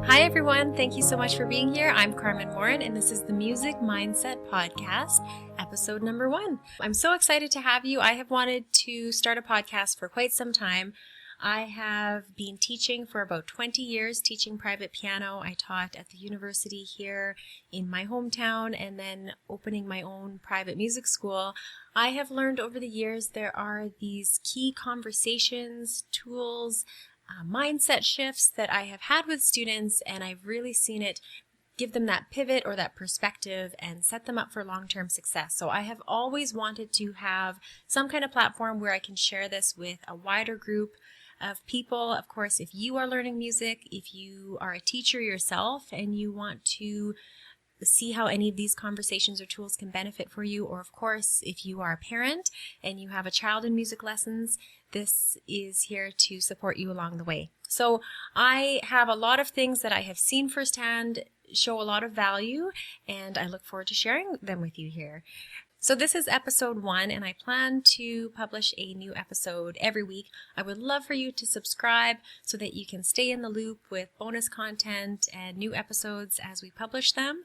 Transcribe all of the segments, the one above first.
Hi everyone, thank you so much for being here. I'm Carmen Morin and this is the Music Mindset Podcast, episode number 1. I'm so excited to have you. I have wanted to start a podcast for quite some time. I have been teaching for about 20 years, teaching private piano. I taught at the university here in my hometown and then opening my own private music school. I have learned over the years there are these key conversations, tools, mindset shifts that I have had with students, and I've really seen it give them that pivot or that perspective and set them up for long-term success. So I have always wanted to have some kind of platform where I can share this with a wider group of people. Of course, if you are learning music, if you are a teacher yourself and you want to see how any of these conversations or tools can benefit for you, or of course, if you are a parent and you have a child in music lessons, this is here to support you along the way. So I have a lot of things that I have seen firsthand show a lot of value, and I look forward to sharing them with you here. So this is episode 1, and I plan to publish a new episode every week. I would love for you to subscribe so that you can stay in the loop with bonus content and new episodes as we publish them.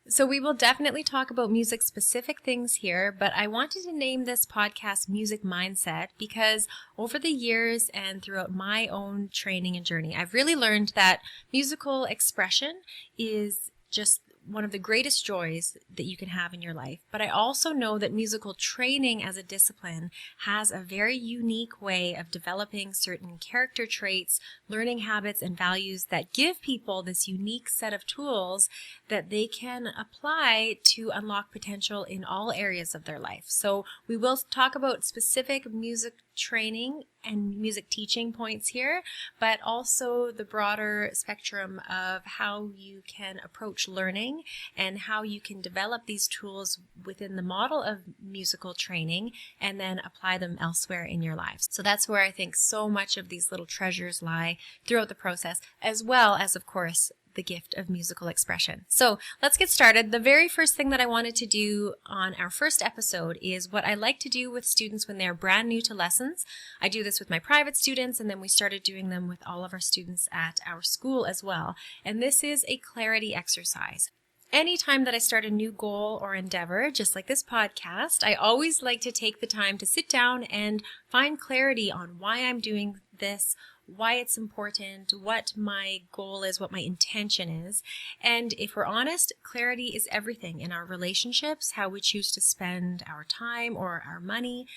So we will definitely talk about music-specific things here, but I wanted to name this podcast Music Mindset because over the years and throughout my own training and journey, I've really learned that musical expression is just one of the greatest joys that you can have in your life. But I also know that musical training as a discipline has a very unique way of developing certain character traits, learning habits, and values that give people this unique set of tools that they can apply to unlock potential in all areas of their life. So we will talk about specific music training and music teaching points here, but also the broader spectrum of how you can approach learning and how you can develop these tools within the model of musical training and then apply them elsewhere in your lives. So that's where I think so much of these little treasures lie throughout the process, as well as, of course, the gift of musical expression. So let's get started. The very first thing that I wanted to do on our first episode is what I like to do with students when they're brand new to lessons. I do this with my private students, and then we started doing them with all of our students at our school as well. And this is a clarity exercise. Anytime that I start a new goal or endeavor, just like this podcast, I always like to take the time to sit down and find clarity on why I'm doing this, why it's important, what my goal is, what my intention is. And if we're honest, clarity is everything in our relationships, how we choose to spend our time or our money,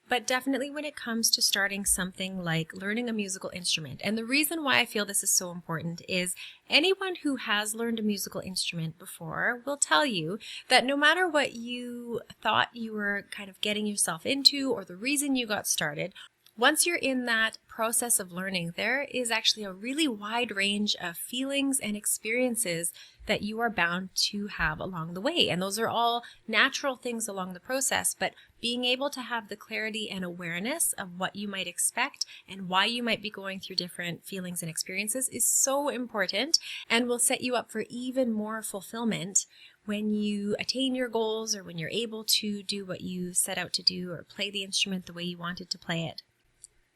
but definitely when it comes to starting something like learning a musical instrument. And the reason why I feel this is so important is anyone who has learned a musical instrument before will tell you that no matter what you thought you were kind of getting yourself into or the reason you got started, once you're in that process of learning, there is actually a really wide range of feelings and experiences that you are bound to have along the way. And those are all natural things along the process, but being able to have the clarity and awareness of what you might expect and why you might be going through different feelings and experiences is so important and will set you up for even more fulfillment when you attain your goals or when you're able to do what you set out to do or play the instrument the way you wanted to play it.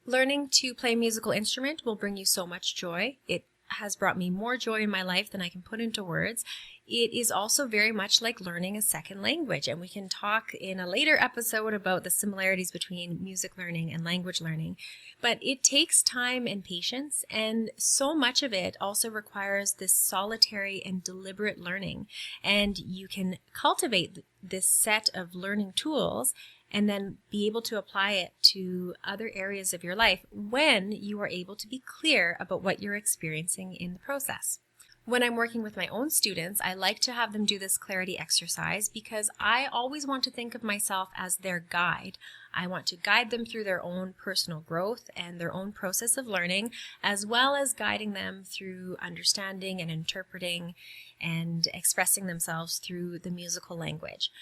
Learning to play a musical instrument will bring you so much joy. It has brought me more joy in my life than I can put into words. It is also very much like learning a second language, and we can talk in a later episode about the similarities between music learning and language learning. But it takes time and patience, and so much of it also requires this solitary and deliberate learning. And you can cultivate this set of learning tools and then be able to apply it to other areas of your life when you are able to be clear about what you're experiencing in the process. When I'm working with my own students, I like to have them do this clarity exercise because I always want to think of myself as their guide. I want to guide them through their own personal growth and their own process of learning, as well as guiding them through understanding and interpreting and expressing themselves through the musical language.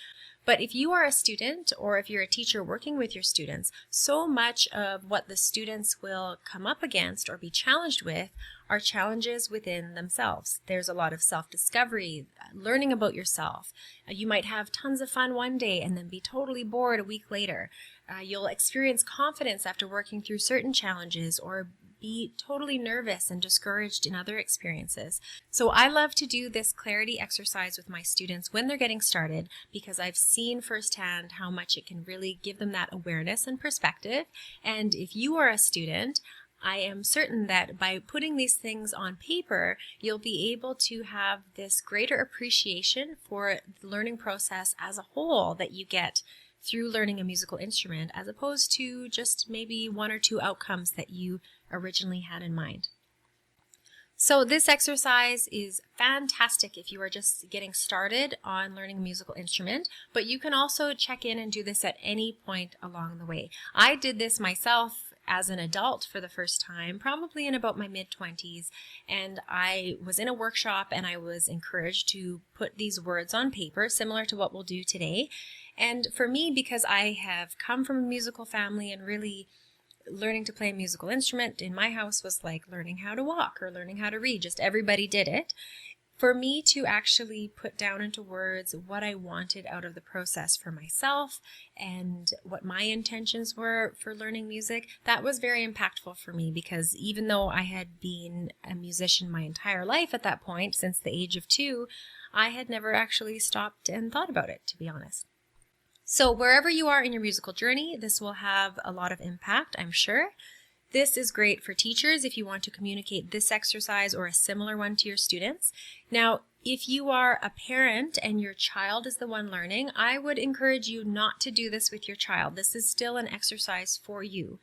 But if you are a student or if you're a teacher working with your students, so much of what the students will come up against or be challenged with are challenges within themselves. There's a lot of self-discovery, learning about yourself. You might have tons of fun one day and then be totally bored a week later. You'll experience confidence after working through certain challenges or be totally nervous and discouraged in other experiences. So I love to do this clarity exercise with my students when they're getting started, because I've seen firsthand how much it can really give them that awareness and perspective. And if you are a student, I am certain that by putting these things on paper, you'll be able to have this greater appreciation for the learning process as a whole that you get through learning a musical instrument, as opposed to just maybe one or two outcomes that you originally had in mind. So this exercise is fantastic if you are just getting started on learning a musical instrument, but you can also check in and do this at any point along the way. I did this myself as an adult for the first time, probably in about my mid-20s, and I was in a workshop and I was encouraged to put these words on paper, similar to what we'll do today. And for me, because I have come from a musical family and really learning to play a musical instrument in my house was like learning how to walk or learning how to read, just everybody did it. For me to actually put down into words what I wanted out of the process for myself and what my intentions were for learning music, that was very impactful for me, because even though I had been a musician my entire life at that point, since the age of 2, I had never actually stopped and thought about it, to be honest. So wherever you are in your musical journey, this will have a lot of impact, I'm sure. This is great for teachers if you want to communicate this exercise or a similar one to your students. Now, if you are a parent and your child is the one learning, I would encourage you not to do this with your child. This is still an exercise for you.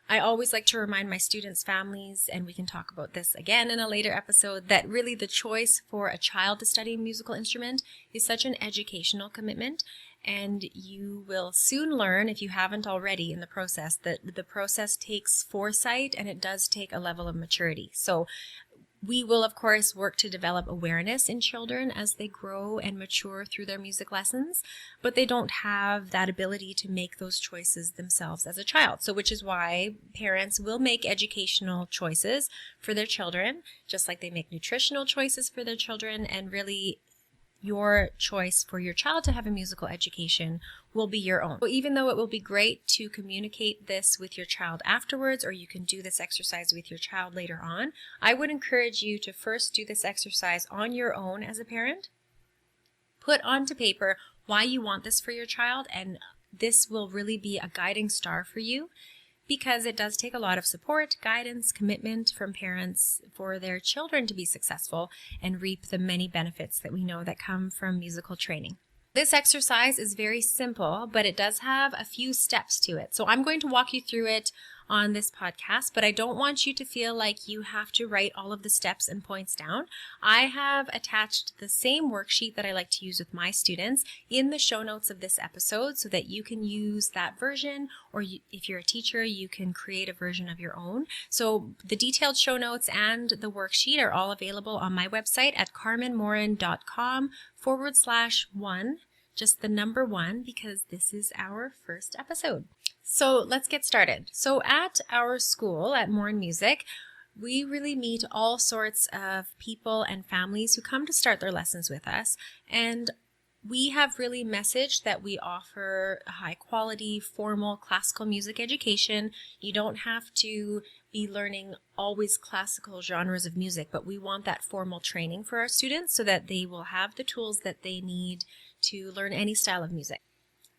I always like to remind my students' families, and we can talk about this again in a later episode, that really the choice for a child to study a musical instrument is such an educational commitment. And you will soon learn, if you haven't already in the process, that the process takes foresight and it does take a level of maturity. So we will, of course, work to develop awareness in children as they grow and mature through their music lessons, but they don't have that ability to make those choices themselves as a child. So which is why parents will make educational choices for their children, just like they make nutritional choices for their children, and really your choice for your child to have a musical education will be your own. So even though it will be great to communicate this with your child afterwards, or you can do this exercise with your child later on, I would encourage you to first do this exercise on your own as a parent. Put onto paper why you want this for your child, and this will really be a guiding star for you, because it does take a lot of support, guidance, commitment from parents for their children to be successful and reap the many benefits that we know that come from musical training. This exercise is very simple, but it does have a few steps to it. So I'm going to walk you through it on this podcast, but I don't want you to feel like you have to write all of the steps and points down. I have attached the same worksheet that I like to use with my students in the show notes of this episode so that you can use that version, or if you're a teacher, you can create a version of your own. So the detailed show notes and the worksheet are all available on my website at carmenmorin.com/1, just the number 1, because this is our first episode. So let's get started. So at our school, at Morin Music, we really meet all sorts of people and families who come to start their lessons with us. And we have really messaged that we offer a high quality, formal classical music education. You don't have to be learning always classical genres of music, but we want that formal training for our students so that they will have the tools that they need to learn any style of music.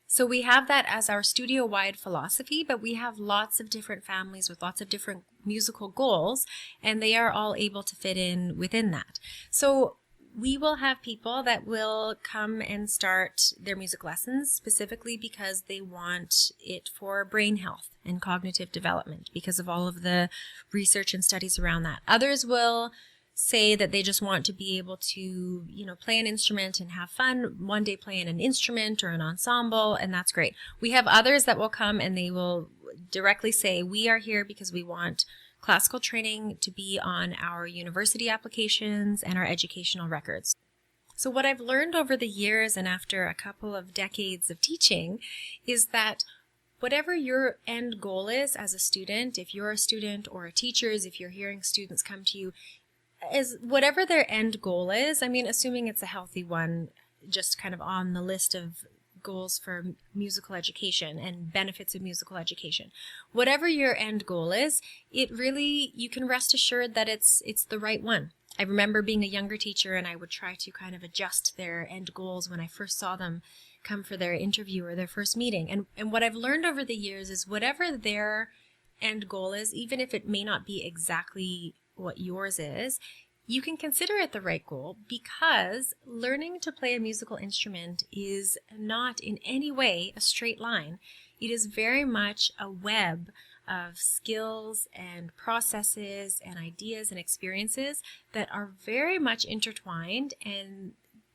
So we have that as our studio-wide philosophy, but we have lots of different families with lots of different musical goals, and they are all able to fit in within that. So we will have people that will come and start their music lessons specifically because they want it for brain health and cognitive development because of all of the research and studies around that. Others will say that they just want to be able to, play an instrument and have fun, one day play in an instrument or an ensemble, and that's great. We have others that will come and they will directly say, we are here because we want classical training to be on our university applications and our educational records. So what I've learned over the years and after a couple of decades of teaching is that whatever your end goal is as a student, if you're a student or a teacher, if you're hearing students come to you, is whatever their end goal is, assuming it's a healthy one, just kind of on the list of goals for musical education and benefits of musical education. Whatever your end goal is, you can rest assured that it's the right one. I remember being a younger teacher, and I would try to kind of adjust their end goals when I first saw them come for their interview or their first meeting. And what I've learned over the years is whatever their end goal is, even if it may not be exactly what yours is, you can consider it the right goal, because learning to play a musical instrument is not in any way a straight line. It is very much a web of skills and processes and ideas and experiences that are very much intertwined and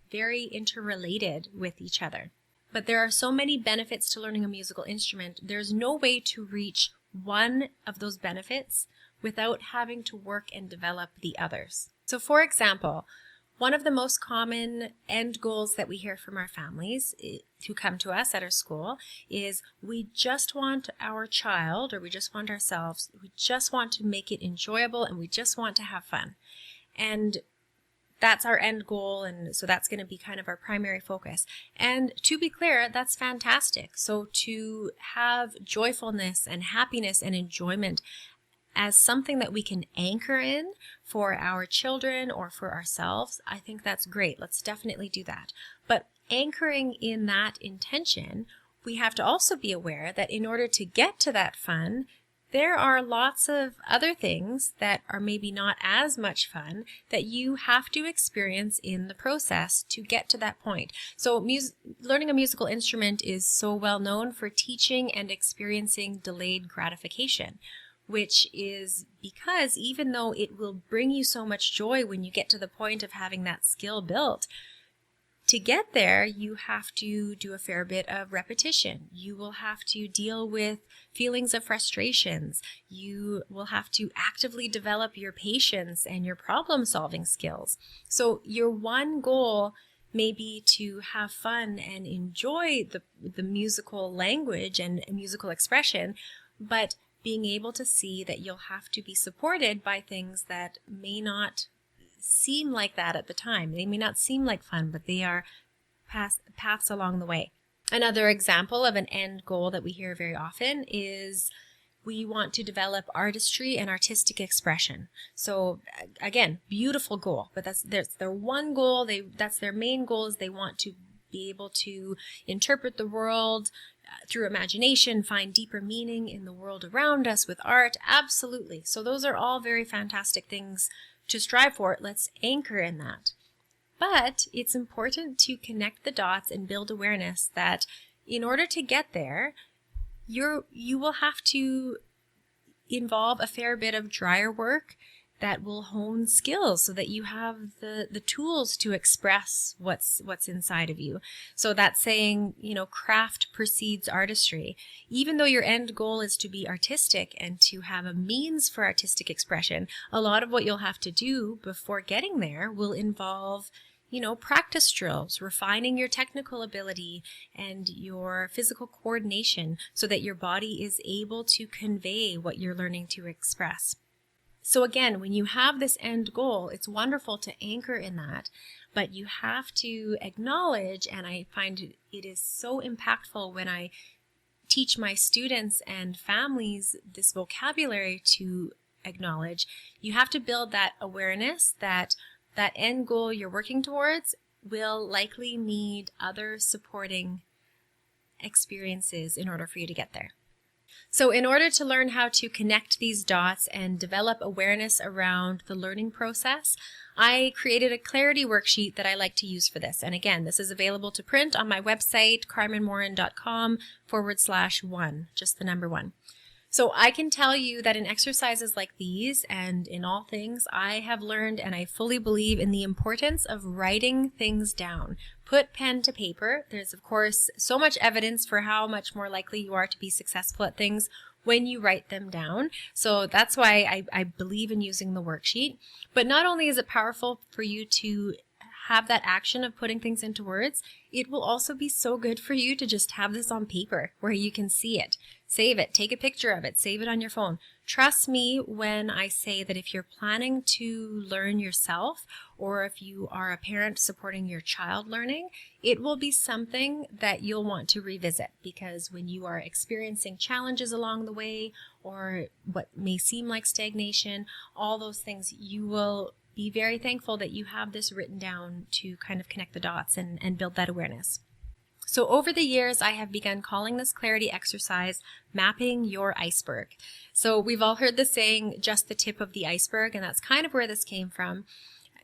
very interrelated with each other. But there are so many benefits to learning a musical instrument. There's no way to reach one of those benefits without having to work and develop the others. So for example, one of the most common end goals that we hear from our families who come to us at our school is we just want our child, or we just want ourselves, we just want to make it enjoyable and we just want to have fun. And that's our end goal, and so that's going to be kind of our primary focus. And to be clear, that's fantastic. So to have joyfulness and happiness and enjoyment as something that we can anchor in for our children or for ourselves, I think that's great. Let's definitely do that. But anchoring in that intention, we have to also be aware that in order to get to that fun, there are lots of other things that are maybe not as much fun that you have to experience in the process to get to that point. So learning a musical instrument is so well known for teaching and experiencing delayed gratification, which is because even though it will bring you so much joy when you get to the point of having that skill built, to get there, you have to do a fair bit of repetition. You will have to deal with feelings of frustrations. You will have to actively develop your patience and your problem-solving skills. So your one goal may be to have fun and enjoy the musical language and musical expression, but being able to see that you'll have to be supported by things that may not seem like that at the time. They may not seem like fun, but they are paths along the way. Another example of an end goal that we hear very often is we want to develop artistry and artistic expression. So again, beautiful goal, but that's their one goal. That's their main goal, is they want to be able to interpret the world through imagination, find deeper meaning in the world around us with art. Absolutely. So those are all very fantastic things to strive for. Let's anchor in that. But it's important to connect the dots and build awareness that in order to get there, you will have to involve a fair bit of dryer work that will hone skills so that you have the tools to express what's inside of you. So that saying, craft precedes artistry. Even though your end goal is to be artistic and to have a means for artistic expression, a lot of what you'll have to do before getting there will involve practice drills, refining your technical ability and your physical coordination so that your body is able to convey what you're learning to express. So again, when you have this end goal, it's wonderful to anchor in that, but you have to acknowledge, and I find it is so impactful when I teach my students and families this vocabulary to acknowledge, you have to build that awareness that that end goal you're working towards will likely need other supporting experiences in order for you to get there. So in order to learn how to connect these dots and develop awareness around the learning process, I created a clarity worksheet that I like to use for this. And again, this is available to print on my website, carmenmorin.com/1, just the number 1. So I can tell you that in exercises like these and in all things, I have learned and I fully believe in the importance of writing things down. Put pen to paper. There's, of course, so much evidence for how much more likely you are to be successful at things when you write them down. So that's why I believe in using the worksheet. But not only is it powerful for you to have that action of putting things into words, it will also be so good for you to just have this on paper where you can see it. Save it, take a picture of it, save it on your phone. Trust me when I say that if you're planning to learn yourself, or if you are a parent supporting your child learning, it will be something that you'll want to revisit, because when you are experiencing challenges along the way, or what may seem like stagnation, all those things, you will be very thankful that you have this written down to kind of connect the dots and build that awareness. So over the years, I have begun calling this clarity exercise mapping your iceberg. So we've all heard the saying, just the tip of the iceberg, and that's kind of where this came from,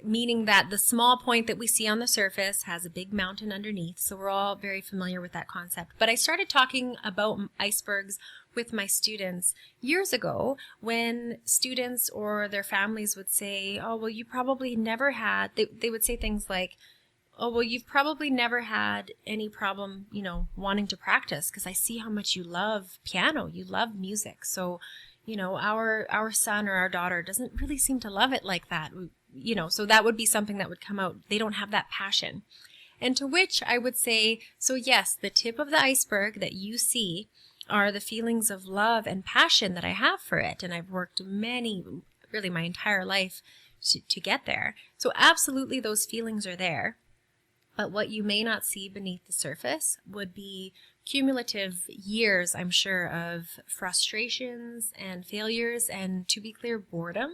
meaning that the small point that we see on the surface has a big mountain underneath. So we're all very familiar with that concept. But I started talking about icebergs with my students years ago, when students or their families would say, oh, well, you probably never had, they would say things like, oh, well, you've probably never had any problem, wanting to practice, because I see how much you love piano, you love music. So, our son or our daughter doesn't really seem to love it like that. So that would be something that would come out. They don't have that passion. And to which I would say, so yes, the tip of the iceberg that you see are the feelings of love and passion that I have for it. And I've worked really my entire life to get there. So absolutely those feelings are there. But what you may not see beneath the surface would be cumulative years, I'm sure, of frustrations and failures and, to be clear, boredom,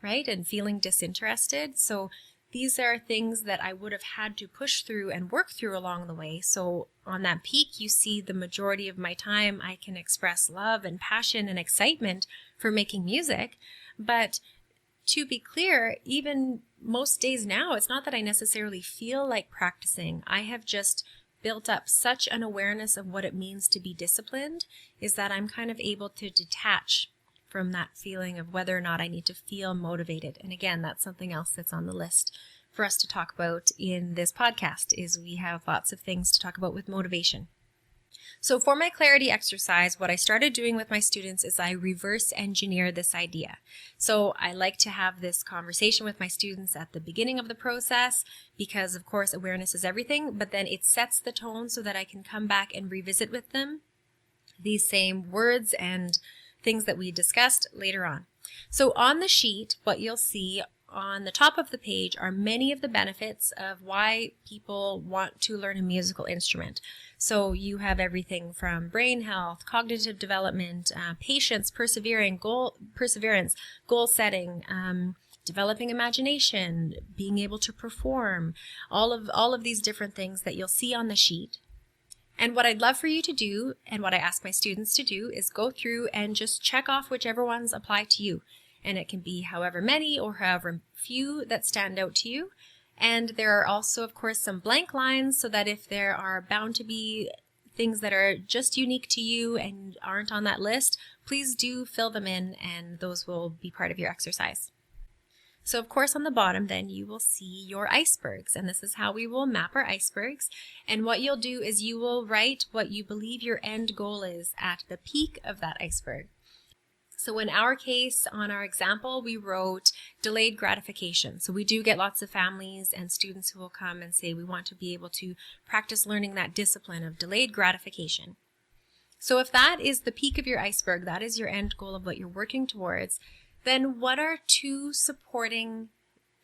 right? And feeling disinterested. So these are things that I would have had to push through and work through along the way. So on that peak, you see the majority of my time I can express love and passion and excitement for making music. But to be clear, even most days now, it's not that I necessarily feel like practicing. I have just built up such an awareness of what it means to be disciplined, is that I'm kind of able to detach from that feeling of whether or not I need to feel motivated. And again, that's something else that's on the list for us to talk about in this podcast, is we have lots of things to talk about with motivation. So for my clarity exercise, what I started doing with my students is I reverse engineer this idea. So I like to have this conversation with my students at the beginning of the process, because of course awareness is everything, but then it sets the tone so that I can come back and revisit with them these same words and things that we discussed later on. So on the sheet, what you'll see on the top of the page are many of the benefits of why people want to learn a musical instrument. So you have everything from brain health, cognitive development, patience, perseverance, goal setting, developing imagination, being able to perform, all of these different things that you'll see on the sheet. And what I'd love for you to do, and what I ask my students to do, is go through and just check off whichever ones apply to you. And it can be however many or however few that stand out to you. And there are also, of course, some blank lines, so that if there are bound to be things that are just unique to you and aren't on that list, please do fill them in, and those will be part of your exercise. So of course on the bottom then you will see your icebergs, and this is how we will map our icebergs. And what you'll do is you will write what you believe your end goal is at the peak of that iceberg. So in our case, on our example, we wrote delayed gratification. So we do get lots of families and students who will come and say we want to be able to practice learning that discipline of delayed gratification. So if that is the peak of your iceberg, that is your end goal of what you're working towards, then what are two supporting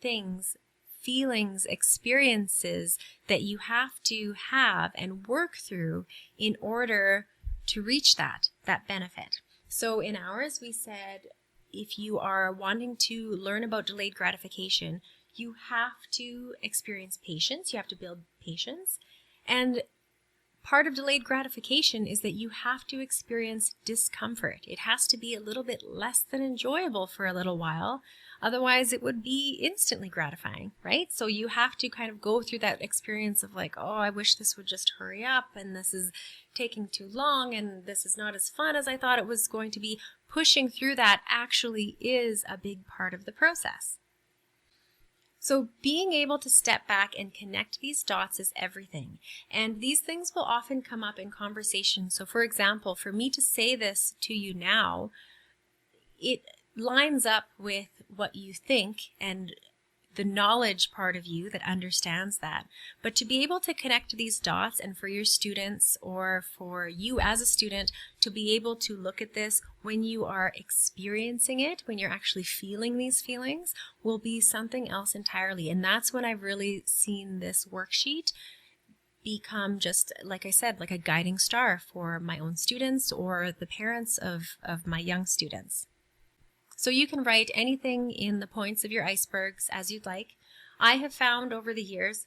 things, feelings, experiences that you have to have and work through in order to reach that benefit? So in ours, we said if you are wanting to learn about delayed gratification, you have to experience patience. You have to build patience. And part of delayed gratification is that you have to experience discomfort. It has to be a little bit less than enjoyable for a little while. Otherwise, it would be instantly gratifying, right? So you have to kind of go through that experience of like, oh, I wish this would just hurry up, and this is taking too long, and this is not as fun as I thought it was going to be. Pushing through that actually is a big part of the process. So being able to step back and connect these dots is everything. And these things will often come up in conversation. So for example, for me to say this to you now, it lines up with what you think and the knowledge part of you that understands that. But to be able to connect these dots, and for your students or for you as a student to be able to look at this when you are experiencing it, when you're actually feeling these feelings, will be something else entirely. And that's when I've really seen this worksheet become, just like I said, like a guiding star for my own students or the parents of my young students. So you can write anything in the points of your icebergs as you'd like. I have found over the years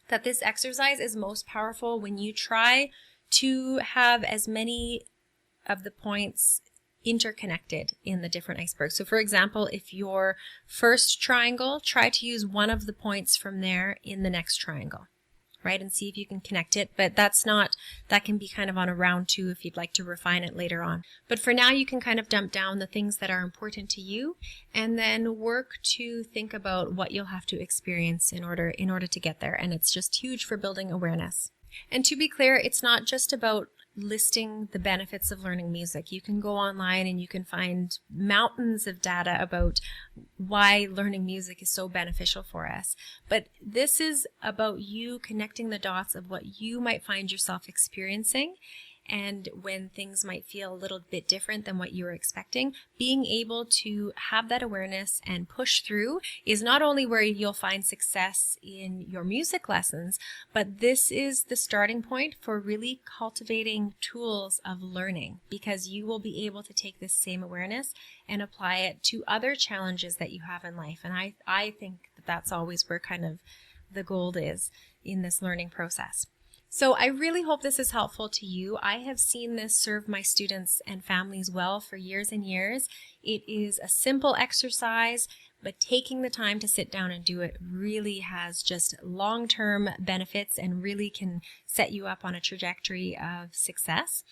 that this exercise is most powerful when you try to have as many of the points interconnected in the different icebergs. So for example, if your first triangle, try to use one of the points from there in the next triangle, right? And see if you can connect it. But that can be kind of on a round 2 if you'd like to refine it later on. But for now, you can kind of dump down the things that are important to you and then work to think about what you'll have to experience in order to get there. And it's just huge for building awareness. And to be clear, it's not just about listing the benefits of learning music. You can go online and you can find mountains of data about why learning music is so beneficial for us. But this is about you connecting the dots of what you might find yourself experiencing, and when things might feel a little bit different than what you were expecting, being able to have that awareness and push through is not only where you'll find success in your music lessons, but this is the starting point for really cultivating tools of learning, because you will be able to take this same awareness and apply it to other challenges that you have in life. And I think that that's always where kind of the gold is in this learning process. So I really hope this is helpful to you. I have seen this serve my students and families well for years and years. It is a simple exercise, but taking the time to sit down and do it really has just long-term benefits and really can set you up on a trajectory of success.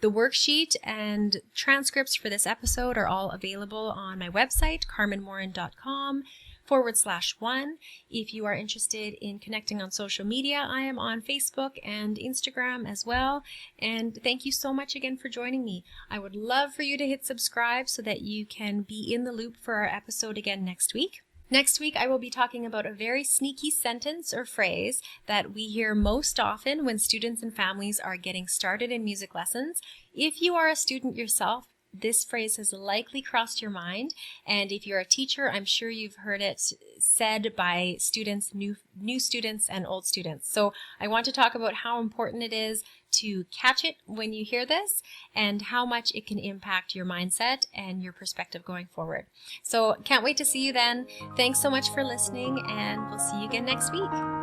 The worksheet and transcripts for this episode are all available on my website, carmenmorin.com/1. If you are interested in connecting on social media, I am on Facebook and Instagram as well. And thank you so much again for joining me. I would love for you to hit subscribe so that you can be in the loop for our episode again next week. Next week, I will be talking about a very sneaky sentence or phrase that we hear most often when students and families are getting started in music lessons. If you are a student yourself, this phrase has likely crossed your mind, and if you're a teacher, I'm sure you've heard it said by students, new students and old students. So I want to talk about how important it is to catch it when you hear this and how much it can impact your mindset and your perspective going forward. So can't wait to see you then. Thanks so much for listening, and we'll see you again next week.